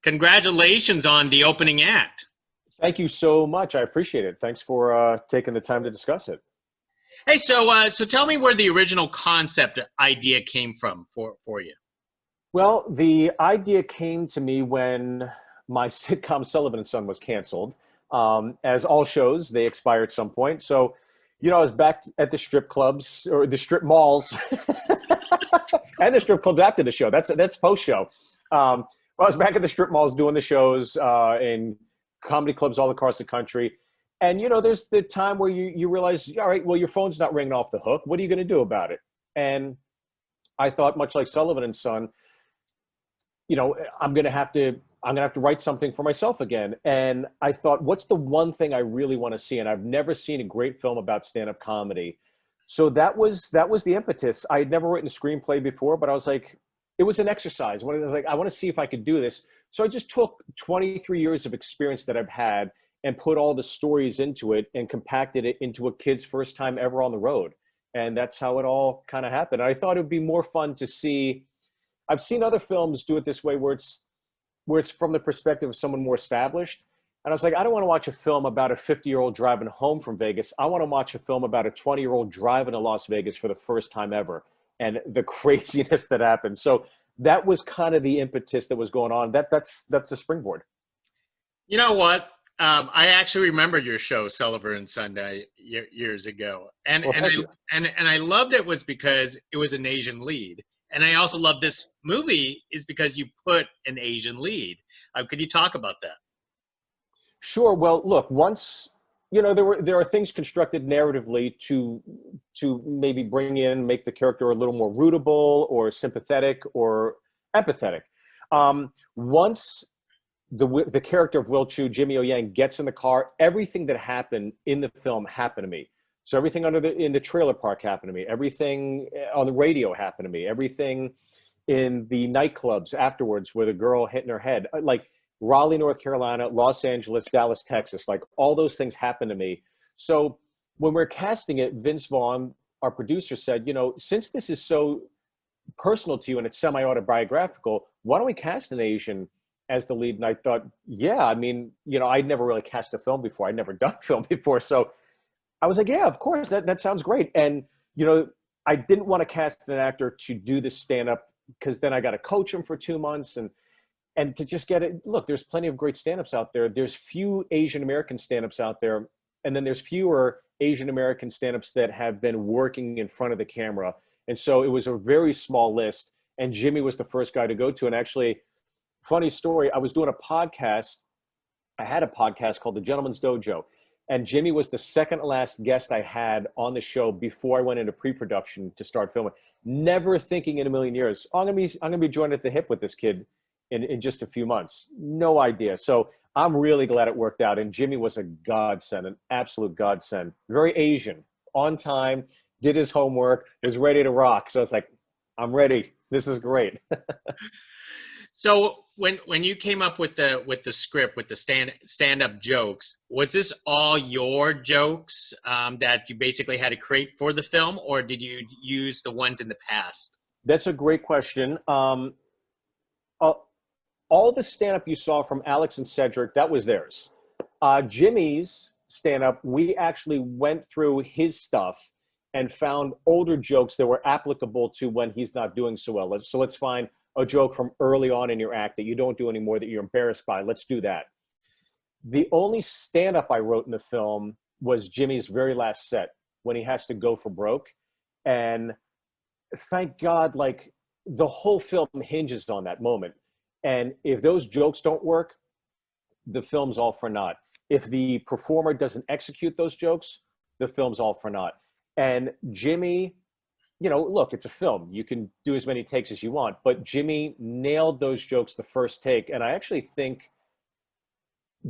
Congratulations on the opening act. Thank you so much. I appreciate it. Thanks for taking the time to discuss it. Hey, so tell me where the original concept idea came from for you. Well, the idea came to me when my sitcom Sullivan and Son was canceled. As all shows, they expire at some point. So, I was back at the strip clubs or the strip malls and the strip clubs after the show. That's post show. I was back at the strip malls doing the shows in comedy clubs all across the country. And, there's the time where you realize, all right, well, your phone's not ringing off the hook. What are you going to do about it? And I thought, much like Sullivan and Son, I'm going to have to write something for myself again. And I thought, what's the one thing I really want to see? And I've never seen a great film about stand-up comedy. So that was the impetus. I had never written a screenplay before, but I was like, it was an exercise. I was like, I want to see if I could do this. So I just took 23 years of experience that I've had and put all the stories into it and compacted it into a kid's first time ever on the road. And that's how it all kind of happened. I thought it would be more fun to see. I've seen other films do it this way where it's from the perspective of someone more established. And I was like, I don't want to watch a film about a 50-year-old driving home from Vegas. I want to watch a film about a 20-year-old driving to Las Vegas for the first time ever and the craziness that happened. So that was kind of the impetus that was going on. That's the springboard. You know what? I actually remember your show, Sullivan and Sunday, years ago, and Well, I loved it was because it was an Asian lead, and I also love this movie is because you put an Asian lead. Could you talk about that? Sure. Well, look, once there are things constructed narratively to maybe make the character a little more rootable or sympathetic or empathetic. Once the character of Will Chu, Jimmy O Yang, gets in the car, everything that happened in the film happened to me. So everything in the trailer park happened to me. Everything on the radio happened to me. Everything in the nightclubs afterwards where the girl hitting her head, like Raleigh, North Carolina, Los Angeles, Dallas, Texas, like all those things happened to me. So when we're casting it, Vince Vaughn, our producer, said, since this is so personal to you and it's semi-autobiographical, why don't we cast an Asian as the lead? And I thought, yeah, I mean, I'd never really cast a film before. I'd never done film before. So I was like, yeah, of course, that sounds great. And, I didn't want to cast an actor to do the stand-up because then I got to coach him for 2 months and to just get it. Look, there's plenty of great stand-ups out there. There's few Asian American stand-ups out there. And then there's fewer Asian American stand-ups that have been working in front of the camera. And so it was a very small list. And Jimmy was the first guy to go to. And actually, funny story, I was doing a podcast. I had a podcast called The Gentleman's Dojo. And Jimmy was the second to last guest I had on the show before I went into pre-production to start filming. Never thinking in a million years, I'm gonna be joined at the hip with this kid in just a few months. No idea. So I'm really glad it worked out. And Jimmy was a godsend, an absolute godsend. Very Asian, on time, did his homework, was ready to rock. So I was like, I'm ready. This is great. So when you came up with the script, with the stand-up jokes, was this all your jokes that you basically had to create for the film, or did you use the ones in the past? That's a great question. All the stand-up you saw from Alex and Cedric, that was theirs. Jimmy's stand-up, we actually went through his stuff and found older jokes that were applicable to when he's not doing so well. So let's find a joke from early on in your act that you don't do anymore that you're embarrassed by. Let's do that. The only stand-up I wrote in the film was Jimmy's very last set when he has to go for broke. And thank God, like the whole film hinges on that moment. And if those jokes don't work, the film's all for naught. If the performer doesn't execute those jokes, the film's all for naught. And Jimmy, look, it's a film. You can do as many takes as you want, but Jimmy nailed those jokes the first take. And I actually think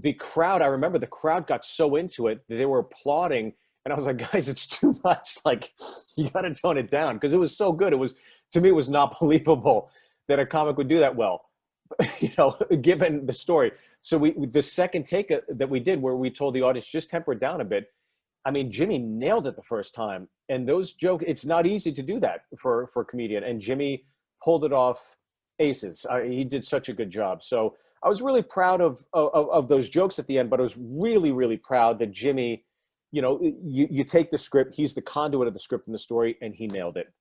I remember the crowd got so into it that they were applauding. And I was like, guys, it's too much. Like, you got to tone it down because it was so good. To me, it was not believable that a comic would do that well, given the story. So the second take that we did where we told the audience, just temper it down a bit. I mean, Jimmy nailed it the first time. And those jokes, it's not easy to do that for a comedian. And Jimmy pulled it off aces. He did such a good job. So I was really proud of those jokes at the end, but I was really, really proud that Jimmy, you know, you take the script, he's the conduit of the script and the story, and he nailed it.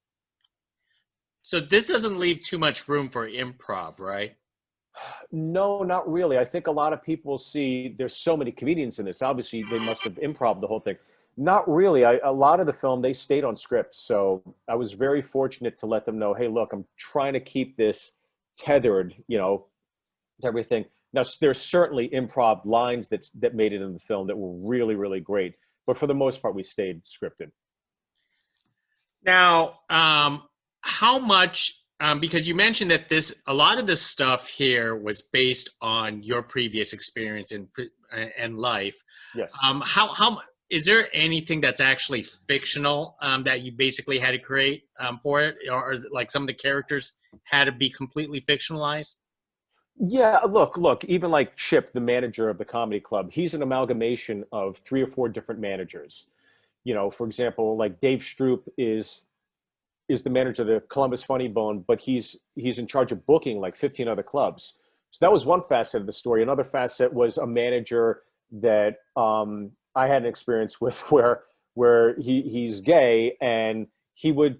So this doesn't leave too much room for improv, right? No, not really. I think a lot of people see there's so many comedians in this. Obviously, they must have improv the whole thing. Not really. A lot of the film, they stayed on script. So I was very fortunate to let them know, hey, look, I'm trying to keep this tethered, you know, to everything. Now, there's certainly improv lines that made it in the film that were really, really great. But for the most part, we stayed scripted. Now, how much? Because you mentioned that a lot of this stuff here was based on your previous experience and life. Yes. How is there anything that's actually fictional that you basically had to create for it, or like some of the characters had to be completely fictionalized? Yeah, look, even like Chip, the manager of the comedy club, he's an amalgamation of 3 or 4 different managers. You know, for example, like Dave Stroop is the manager of the Columbus Funny Bone, but he's in charge of booking like 15 other clubs. So that was one facet of the story. Another facet was a manager that I had an experience with where he's gay, and he would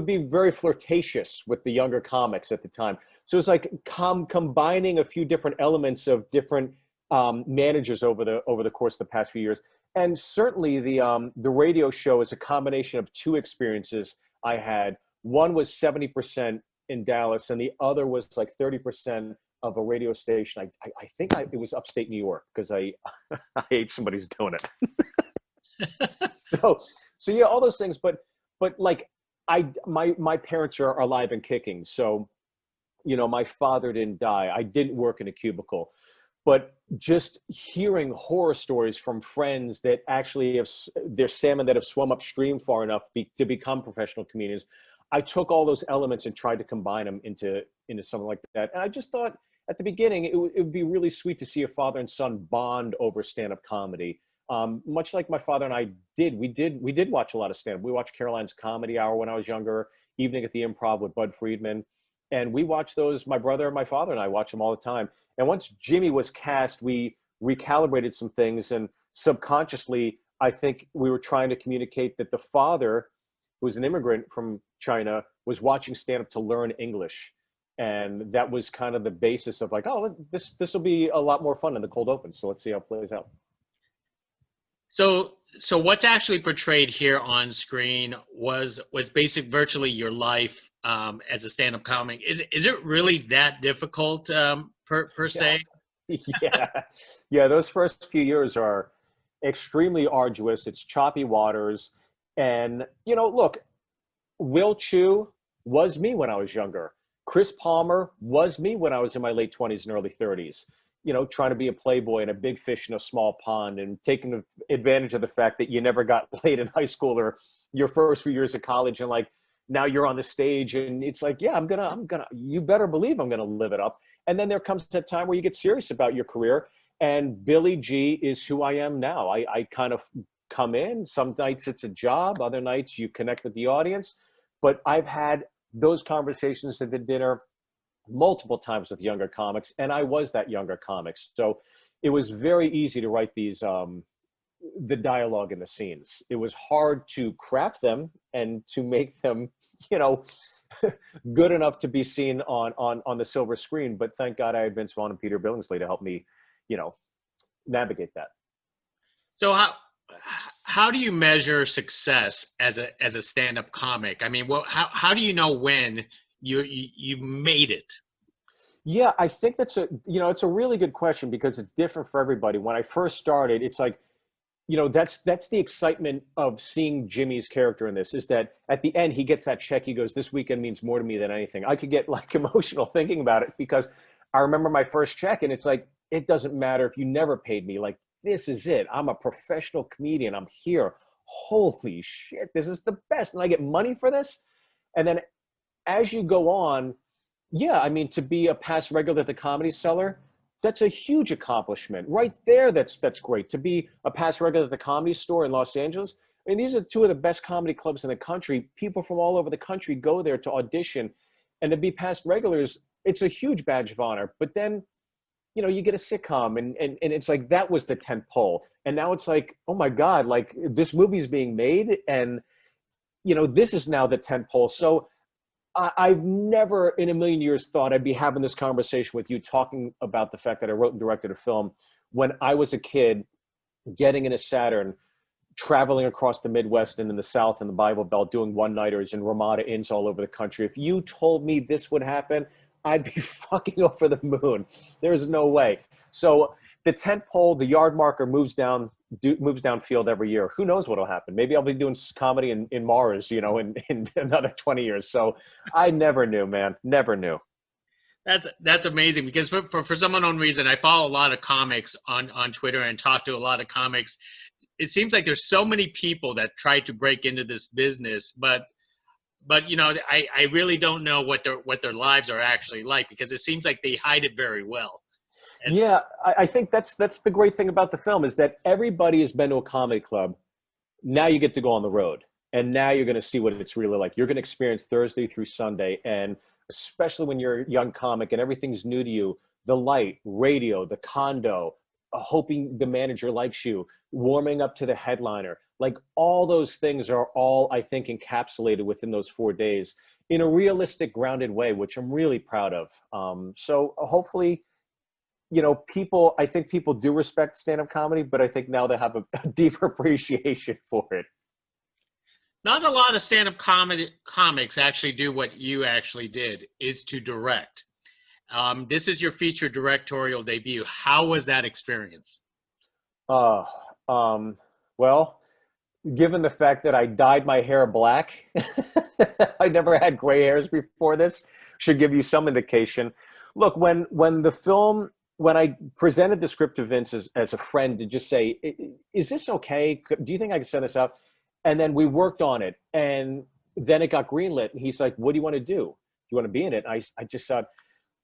be very flirtatious with the younger comics at the time. So it's like combining a few different elements of different managers over the course of the past few years. And certainly the radio show is a combination of 2 experiences I had. One was 70% in Dallas, and the other was like 30% of a radio station. I think it was upstate New York, because I hate somebody's doing it. so yeah, all those things. But like my parents are alive and kicking. So, you know, my father didn't die. I didn't work in a cubicle. But just hearing horror stories from friends that actually have their salmon that have swum upstream far enough to become professional comedians, I took all those elements and tried to combine them into something like that. And I just thought at the beginning it would be really sweet to see a father and son bond over stand-up comedy. Much like my father and I did. We did watch a lot of stand-up. We watched Caroline's Comedy Hour when I was younger, Evening at the Improv with Bud Friedman. And we watched those, my brother, my father and I watch them all the time. And once Jimmy was cast, we recalibrated some things, and subconsciously, I think we were trying to communicate that the father, who was an immigrant from China, was watching stand-up to learn English. And that was kind of the basis of like, oh, this will be a lot more fun in the cold open. So let's see how it plays out. So what's actually portrayed here on screen was virtually your life as a stand-up comic. Is it really that difficult per se? Yeah. Those first few years are extremely arduous. It's choppy waters, and you know, look, Will Chu was me when I was younger. Chris Palmer was me when I was in my late 20s and early 30s. You know, trying to be a playboy and a big fish in a small pond, and taking advantage of the fact that you never got laid in high school or your first few years of college, and like now you're on the stage, and it's like, yeah, I'm gonna, you better believe I'm gonna live it up. And then there comes a time where you get serious about your career, and Billy G is who I am now. I kind of come in. Some nights it's a job, other nights you connect with the audience. But I've had those conversations at the dinner multiple times with younger comics, and I was that younger comic. So it was very easy to write these, the dialogue in the scenes. It was hard to craft them and to make them, you know, good enough to be seen on the silver screen. But thank God I had Vince Vaughn and Peter Billingsley to help me, you know, navigate that. So how do you measure success as a stand-up comic? I mean, how do you know when you made it? Yeah, I think it's a really good question, because it's different for everybody. When I first started, it's like, you know, that's the excitement of seeing Jimmy's character in this, is that at the end he gets that check. He goes, this weekend means more to me than anything. I could get like emotional thinking about it, because I remember my first check, and it's like, it doesn't matter if you never paid me. Like, this is it. I'm a professional comedian. I'm here. Holy shit, this is the best. And I get money for this. And then as you go on, yeah, I mean, to be a past regular at the Comedy Cellar, that's a huge accomplishment right there. That's great. To be a past regular at the Comedy Store in Los Angeles, I mean, these are 2 of the best comedy clubs in the country. People from all over the country go there to audition, and to be past regulars, it's a huge badge of honor. But then you know, you get a sitcom, and it's like that was the tent pole. And now it's like, oh my God, like this movie's being made, and you know, this is now the tent pole. So I've never in a million years thought I'd be having this conversation with you talking about the fact that I wrote and directed a film when I was a kid, getting in a Saturn, traveling across the Midwest and in the South and the Bible Belt, doing one-nighters and Ramada Inns all over the country. If you told me this would happen, I'd be fucking over the moon. There's no way. So the tent pole, the yard marker moves downfield every year. Who knows what'll happen? Maybe I'll be doing comedy in Mars, you know, in another 20 years. So I never knew, man. Never knew. That's amazing, because for some unknown reason, I follow a lot of comics on Twitter and talk to a lot of comics. It seems like there's so many people that try to break into this business, but you know, I really don't know what their lives are actually like, because it seems like they hide it very well. And Yeah, I think that's the great thing about the film is that everybody has been to a comedy club. Now you get to go on the road, and now you're going to see what it's really like. You're going to experience Thursday through Sunday, and especially when you're a young comic and everything's new to you, the light, radio, the condo, hoping the manager likes you, warming up to the headliner, like all those things are all, I think, encapsulated within those 4 days in a realistic, grounded way, which I'm really proud of. So hopefully, you know, I think people do respect stand-up comedy, but I think now they have a deeper appreciation for it. not a lot of stand-up comics actually do what you actually did, is to direct. This is your feature directorial debut. How was that experience? Uh, well, given the fact that I dyed my hair black, I never had gray hairs before this, should give you some indication. Look, when I presented the script to Vince as a friend to just say, is this okay? Do you think I can send this out? And then we worked on it, and then it got greenlit. And he's like, what do you want to do? Do you want to be in it? I just said,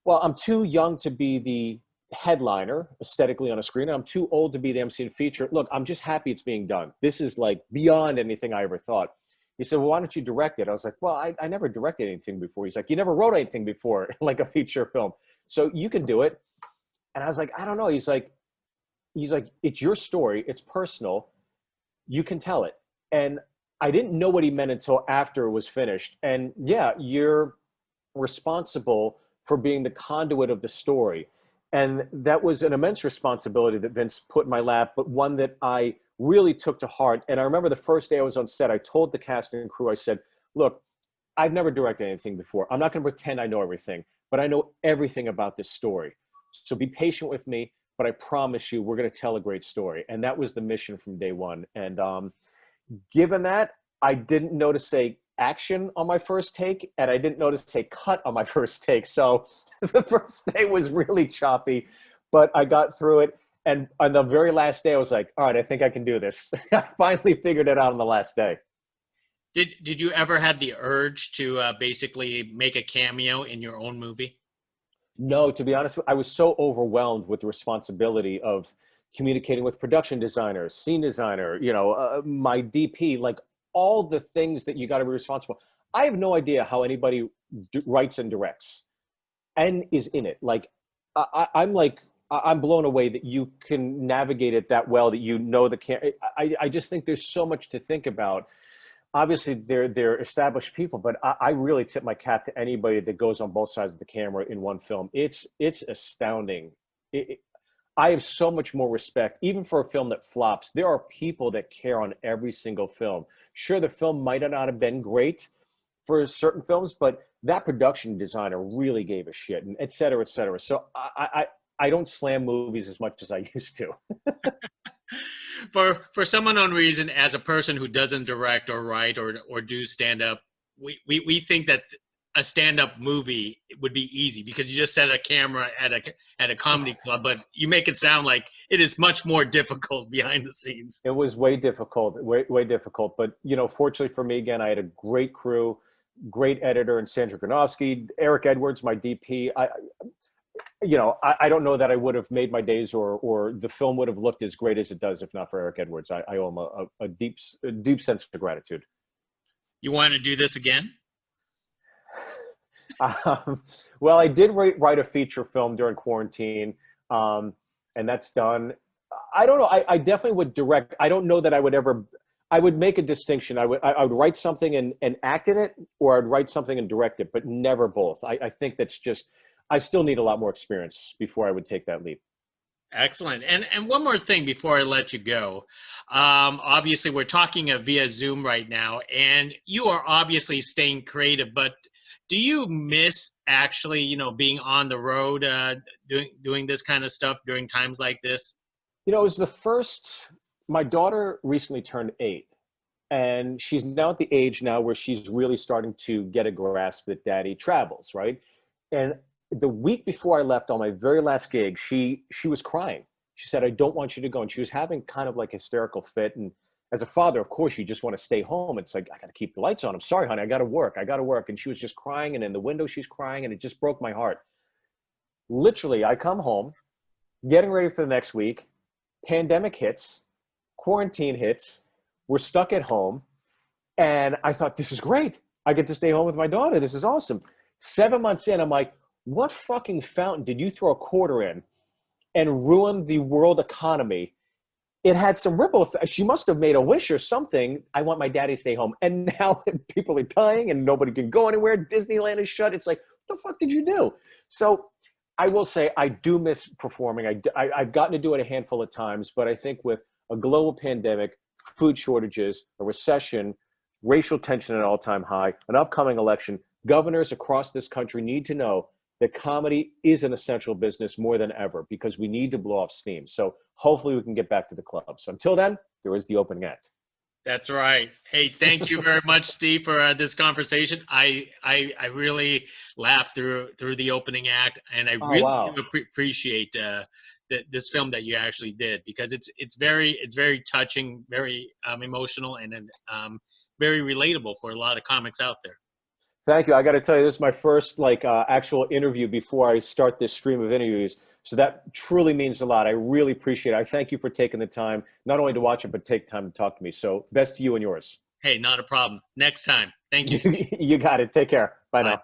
well, I'm too young to be the headliner aesthetically on a screen. I'm too old to be the MC and feature. Look, I'm just happy it's being done. This is like beyond anything I ever thought. He said, well, why don't you direct it? I was like, well, I never directed anything before. He's like, you never wrote anything before, like a feature film. So you can do it. And I was like, I don't know. He's like, it's your story. It's personal. You can tell it. And I didn't know what he meant until after it was finished. And yeah, you're responsible for being the conduit of the story. And that was an immense responsibility that Vince put in my lap, but one that I really took to heart. And I remember the first day I was on set, I told the cast and crew, I said, look, I've never directed anything before. I'm not going to pretend I know everything, but I know everything about this story. So be patient with me, but I promise you, we're going to tell a great story. And that was the mission from day one. And given that, I didn't notice a action on my first take, and I didn't notice a cut on my first take. So the first day was really choppy, but I got through it. And on the very last day, I was like, all right, I think I can do this. I finally figured it out on the last day. Did you ever have the urge to basically make a cameo in your own movie? No, to be honest, I was so overwhelmed with the responsibility of communicating with production designers, scene designer, you know, my DP, like all the things that you got to be responsible. I have no idea how anybody writes and directs and is in it. Like, I'm blown away that you can navigate it that well, that you know I just think there's so much to think about. Obviously, they're established people, but I really tip my cap to anybody that goes on both sides of the camera in one film. It's astounding. I have so much more respect, even for a film that flops. There are people that care on every single film. Sure, the film might not have been great for certain films, but that production designer really gave a shit, and et cetera, et cetera. So I don't slam movies as much as I used to. For some unknown reason, as a person who doesn't direct or write or do stand up, we think that a stand-up movie would be easy because you just set a camera at a comedy club, but you make it sound like it is much more difficult behind the scenes. It was way difficult, way difficult. But, you know, fortunately for me, again, I had a great crew, great editor in Sandra Gronowski, Eric Edwards, my DP. I don't know that I would have made my days or the film would have looked as great as it does if not for Eric Edwards. I owe him a deep sense of gratitude. You want to do this again? Well, I did write a feature film during quarantine. And that's done. I don't know. I definitely would direct. I don't know that I would ever. I would make a distinction. I would write something and act in it, or I'd write something and direct it, but never both. I think that's just. I still need a lot more experience before I would take that leap. Excellent. And one more thing before I let you go. Obviously, we're talking via Zoom right now, and you are obviously staying creative. But do you miss actually, being on the road, doing this kind of stuff during times like this? It was the first. My daughter recently turned 8, and she's now at the age now where she's really starting to get a grasp that Daddy travels, right? And the week before I left on my very last gig, she was crying. She said, "I don't want you to go." And she was having kind of like hysterical fit. And as a father, of course, you just want to stay home. It's like, I got to keep the lights on. I'm sorry, honey. I got to work. I got to work. And she was just crying. And in the window, she's crying. And it just broke my heart. Literally, I come home, getting ready for the next week. Pandemic hits, quarantine hits. We're stuck at home. And I thought, this is great. I get to stay home with my daughter. This is awesome. 7 months in, I'm like, what fucking fountain did you throw a quarter in and ruin the world economy? It had some ripple effect. She must have made a wish or something. I want my daddy to stay home. And now people are dying and nobody can go anywhere. Disneyland is shut. It's like, what the fuck did you do? So I will say I do miss performing. I've gotten to do it a handful of times, but I think with a global pandemic, food shortages, a recession, racial tension at an all-time high, an upcoming election, governors across this country need to know that comedy is an essential business more than ever because we need to blow off steam. So hopefully we can get back to the club. So until then, there is the opening act. That's right. Hey, thank you very much, Steve, for this conversation. I really laughed through the opening act, and I really appreciate this film that you actually did because it's very touching, very emotional, and very relatable for a lot of comics out there. Thank you. I got to tell you, this is my first actual interview before I start this stream of interviews. So that truly means a lot. I really appreciate it. I thank you for taking the time, not only to watch it, but take time to talk to me. So best to you and yours. Hey, not a problem. Next time. Thank you, Steve. You got it. Take care. Bye now.